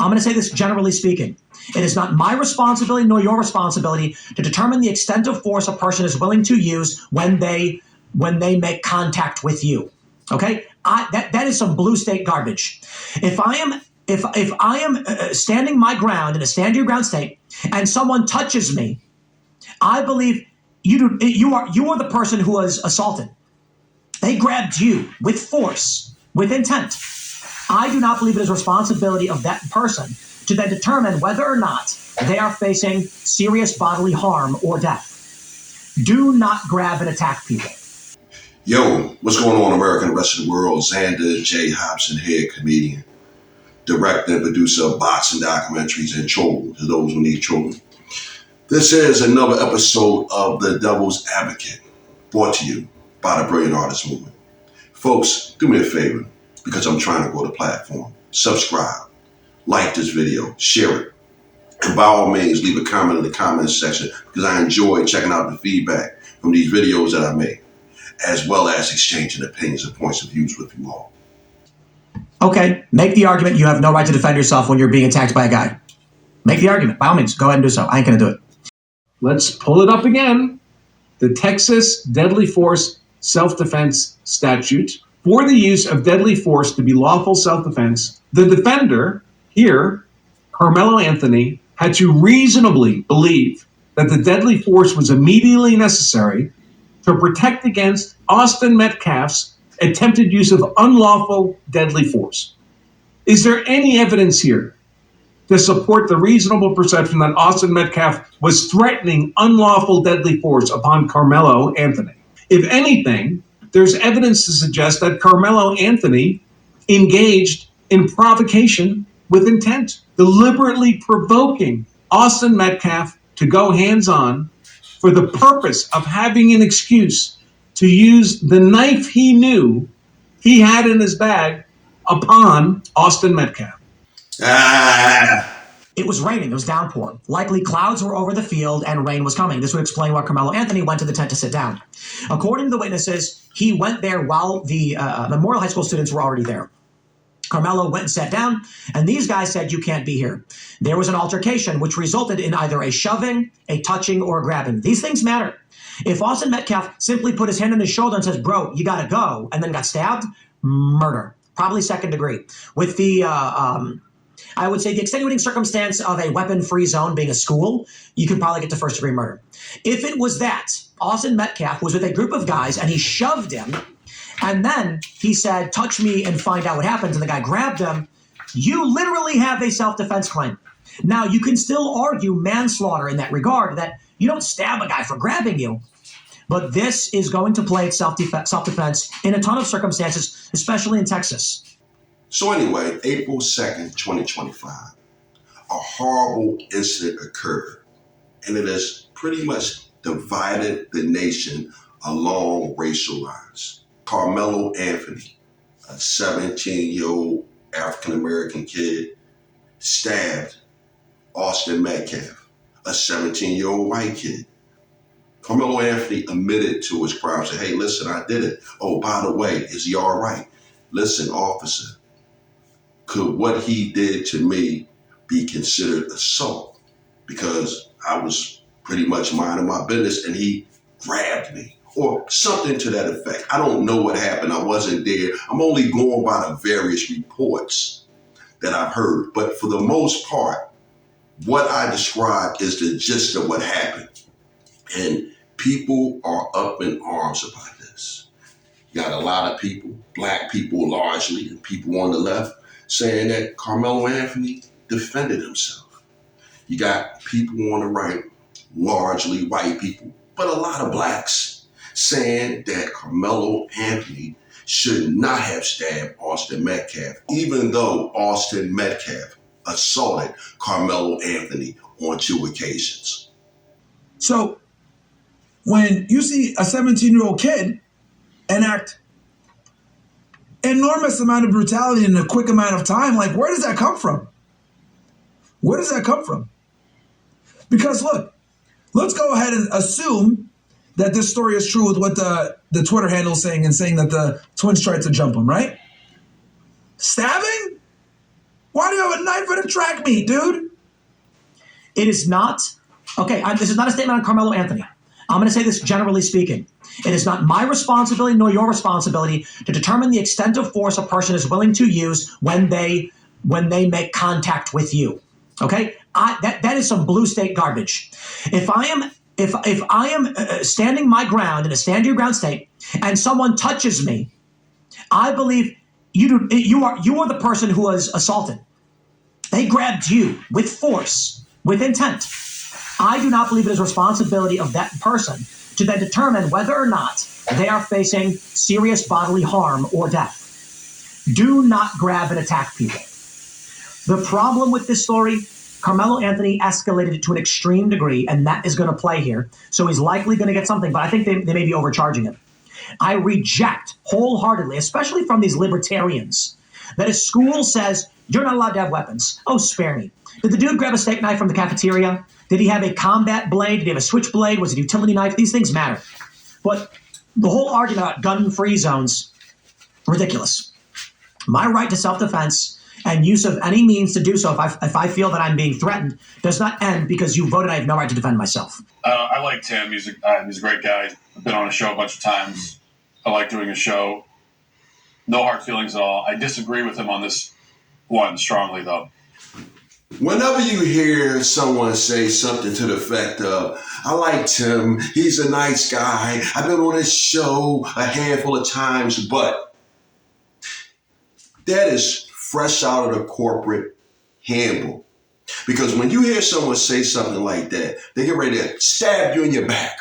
I'm going to say this generally speaking. It is not my responsibility nor your responsibility to determine the extent of force a person is willing to use when they make contact with you. Okay, that is some blue state garbage. If I am standing my ground in a stand your ground state, and someone touches me, I believe you are the person who was assaulted. They grabbed you with force, with intent. I do not believe it is responsibility of that person to then determine whether or not they are facing serious bodily harm or death. Do not grab and attack people. Yo, what's going on, America and the rest of the world? Xander J. Hobson here, comedian, director and producer of boxing documentaries and children to those who need children. This is another episode of The Devil's Advocate, brought to you by the Brilliant Artist Movement. Folks, do me a favor, because I'm trying to grow the platform. Subscribe, like this video, share it, and by all means, leave a comment in the comments section, because I enjoy checking out the feedback from these videos that I make, as well as exchanging opinions and points of views with you all. Okay, make the argument you have no right to defend yourself when you're being attacked by a guy. Make the argument. By all means, go ahead and do so. I ain't going to do it. Let's pull it up again. The Texas Deadly Force Self-Defense Statute. For the use of deadly force to be lawful self-defense, the defender, here, Carmelo Anthony, had to reasonably believe that the deadly force was immediately necessary to protect against Austin Metcalf's attempted use of unlawful deadly force. Is there any evidence here to support the reasonable perception that Austin Metcalf was threatening unlawful deadly force upon Carmelo Anthony? If anything, there's evidence to suggest that Carmelo Anthony engaged in provocation with intent, deliberately provoking Austin Metcalf to go hands-on for the purpose of having an excuse to use the knife he knew he had in his bag upon Austin Metcalf. It was raining. It was downpour. Likely clouds were over the field and rain was coming. This would explain why Carmelo Anthony went to the tent to sit down. According to the witnesses, he went there while the Memorial High School students were already there. Carmelo went and sat down, and these guys said, "You can't be here." There was an altercation, which resulted in either a shoving, a touching, or a grabbing. These things matter. If Austin Metcalf simply put his hand on his shoulder and says, "Bro, you gotta go," and then got stabbed, murder. Probably second degree. With the I would say the extenuating circumstance of a weapon-free zone being a school, you could probably get to first-degree murder. If it was that, Austin Metcalf was with a group of guys and he shoved him, and then he said, "Touch me and find out what happens," and the guy grabbed him, you literally have a self-defense claim. Now, you can still argue manslaughter in that regard, that you don't stab a guy for grabbing you, but this is going to play self-defense in a ton of circumstances, especially in Texas. So anyway, April 2nd, 2025, a horrible incident occurred, and it has pretty much divided the nation along racial lines. Carmelo Anthony, a 17-year-old African-American kid, stabbed Austin Metcalf, a 17-year-old white kid. Carmelo Anthony admitted to his crime, said, "Hey, listen, I did it. Oh, by the way, is he all right? Listen, officer, could what he did to me be considered assault? Because I was pretty much minding my business and he grabbed me," or something to that effect. I don't know what happened. I wasn't there. I'm only going by the various reports that I've heard. But for the most part, what I described is the gist of what happened. And people are up in arms about this. You got a lot of people, black people largely, and people on the left, saying that Carmelo Anthony defended himself. You got people on the right, largely white people, but a lot of blacks, saying that Carmelo Anthony should not have stabbed Austin Metcalf, even though Austin Metcalf assaulted Carmelo Anthony on 2 occasions. So when you see a 17-year-old kid enact enormous amount of brutality in a quick amount of time, like, where does that come from? Where does that come from? Because look, let's go ahead and assume that this story is true with what the Twitter handle is saying, and saying that the twins tried to jump him, right? Stabbing? Why do you have a knife at a track meet, dude? It is not, okay, this is not a statement on Carmelo Anthony. I'm going to say this generally speaking. It is not my responsibility nor your responsibility to determine the extent of force a person is willing to use when they make contact with you. Okay? That is some blue state garbage. If I am standing my ground in a stand your ground state and someone touches me, I believe you are the person who was assaulted. They grabbed you with force, with intent. I do not believe it is responsibility of that person to then determine whether or not they are facing serious bodily harm or death. Do not grab and attack people. The problem with this story, Carmelo Anthony escalated it to an extreme degree, and that is going to play here. So he's likely going to get something, but I think they may be overcharging him. I reject wholeheartedly, especially from these libertarians, that a school says, you're not allowed to have weapons. Oh, spare me. Did the dude grab a steak knife from the cafeteria? Did he have a combat blade? Did he have a switchblade? Was it a utility knife? These things matter. But the whole argument about gun-free zones, ridiculous. My right to self-defense and use of any means to do so if I feel that I'm being threatened does not end because you voted I have no right to defend myself. I like Tim. He's a great guy. I've been on a show a bunch of times. I like doing a show. No hard feelings at all. I disagree with him on this one strongly, though. Whenever you hear someone say something to the effect of, I like Tim, he's a nice guy, I've been on his show a handful of times, but that is fresh out of the corporate handbook. Because when you hear someone say something like that, they get ready to stab you in your back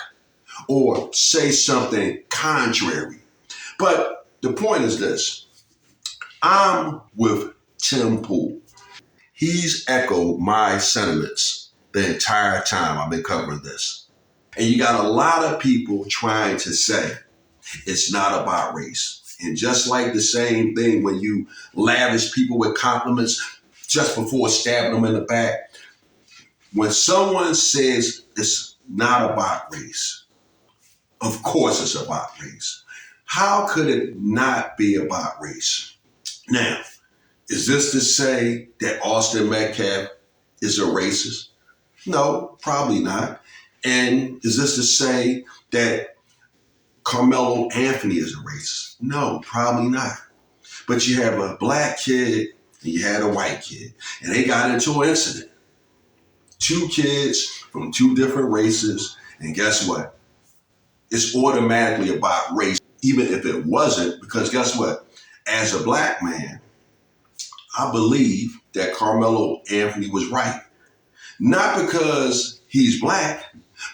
or say something contrary. But the point is this. I'm with Tim Pool. He's echoed my sentiments the entire time I've been covering this. And you got a lot of people trying to say it's not about race. And just like the same thing when you lavish people with compliments just before stabbing them in the back, when someone says it's not about race, of course it's about race. How could it not be about race? Now, is this to say that Austin Metcalf is a racist? No, probably not. And is this to say that Carmelo Anthony is a racist? No, probably not. But you have a black kid and you had a white kid, and they got into an incident. Two kids from two different races, and guess what? It's automatically about race, even if it wasn't, because guess what? As a black man, I believe that Carmelo Anthony was right. Not because he's black,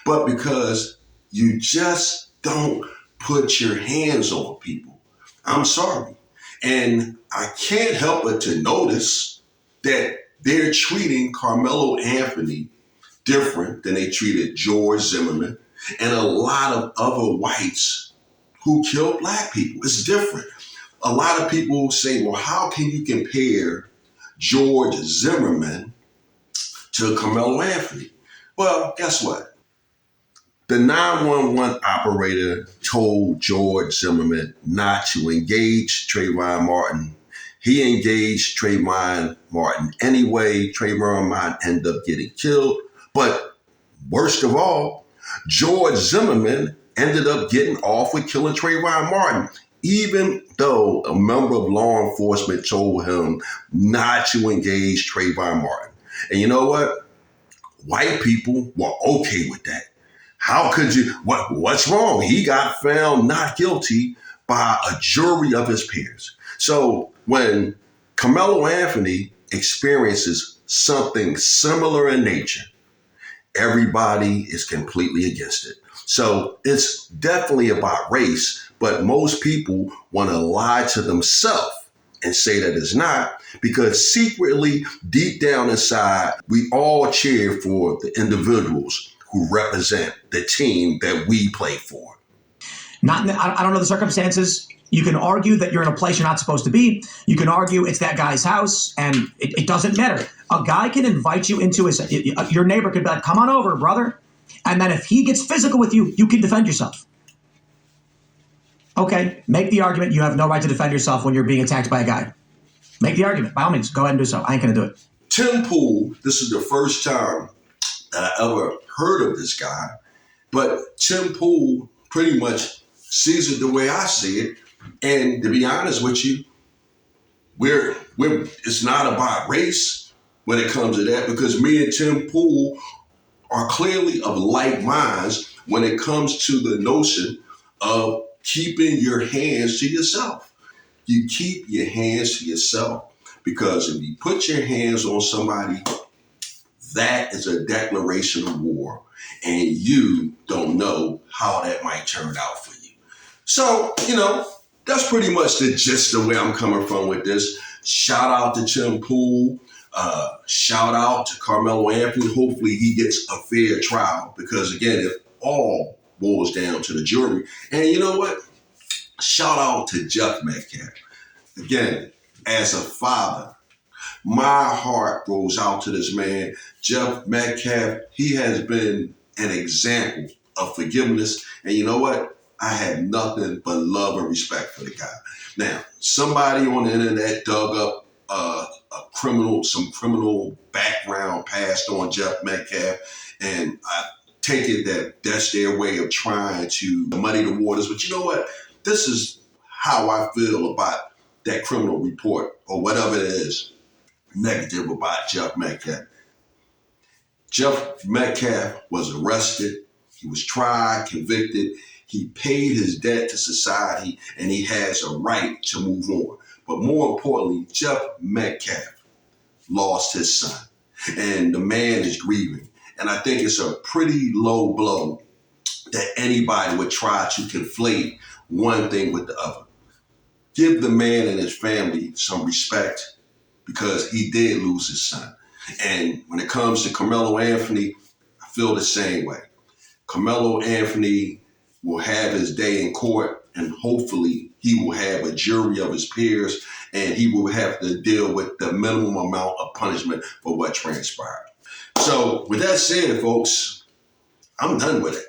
but because you just don't put your hands on people. I'm sorry. And I can't help but to notice that they're treating Carmelo Anthony different than they treated George Zimmerman and a lot of other whites who killed black people. It's different. A lot of people say, well, how can you compare George Zimmerman to Carmelo Anthony? Well, guess what? The 911 operator told George Zimmerman not to engage Trayvon Martin. He engaged Trayvon Martin anyway. Trayvon Martin ended up getting killed. But worst of all, George Zimmerman ended up getting off with killing Trayvon Martin, even though a member of law enforcement told him not to engage Trayvon Martin. And you know what? White people were okay with that. How could you? What's wrong? He got found not guilty by a jury of his peers. So when Carmelo Anthony experiences something similar in nature, everybody is completely against it. So it's definitely about race, but most people want to lie to themselves and say that it's not, because secretly, deep down inside, we all cheer for the individuals who represent the team that we play for. I don't know the circumstances. You can argue that you're in a place you're not supposed to be. You can argue it's that guy's house, and it doesn't matter. A guy can invite you into your neighbor could be like, come on over, brother. And then if he gets physical with you, you can defend yourself. Okay, make the argument you have no right to defend yourself when you're being attacked by a guy. Make the argument. By all means, go ahead and do so. I ain't going to do it. Tim Pool, this is the first time that I ever heard of this guy, but Tim Pool pretty much sees it the way I see it. And to be honest with you, it's not about race when it comes to that, because me and Tim Pool are clearly of like minds when it comes to the notion of keeping your hands to yourself. You keep your hands to yourself, because if you put your hands on somebody, that is a declaration of war, and you don't know how that might turn out for you. So, that's pretty much the gist of where I'm coming from with this. Shout out to Tim Pool. Shout out to Carmelo Anthony. Hopefully he gets a fair trial, because again, it all boils down to the jury. And you know what? Shout out to Jeff Metcalf. Again, as a father, my heart goes out to this man. Jeff Metcalf, he has been an example of forgiveness. And you know what? I have nothing but love and respect for the guy. Now, somebody on the internet dug up some criminal background past on Jeff Metcalf, and I take it that that's their way of trying to muddy the waters. But you know what? This is how I feel about that criminal report, or whatever it is, negative about Jeff Metcalf. Jeff Metcalf was arrested. He was tried, convicted. He paid his debt to society, and he has a right to move on. But more importantly, Jeff Metcalf lost his son, and the man is grieving. And I think it's a pretty low blow that anybody would try to conflate one thing with the other. Give the man and his family some respect, because he did lose his son. And when it comes to Carmelo Anthony, I feel the same way. Carmelo Anthony will have his day in court, and hopefully he will have a jury of his peers, and he will have to deal with the minimum amount of punishment for what transpired. So with that said, folks, I'm done with it.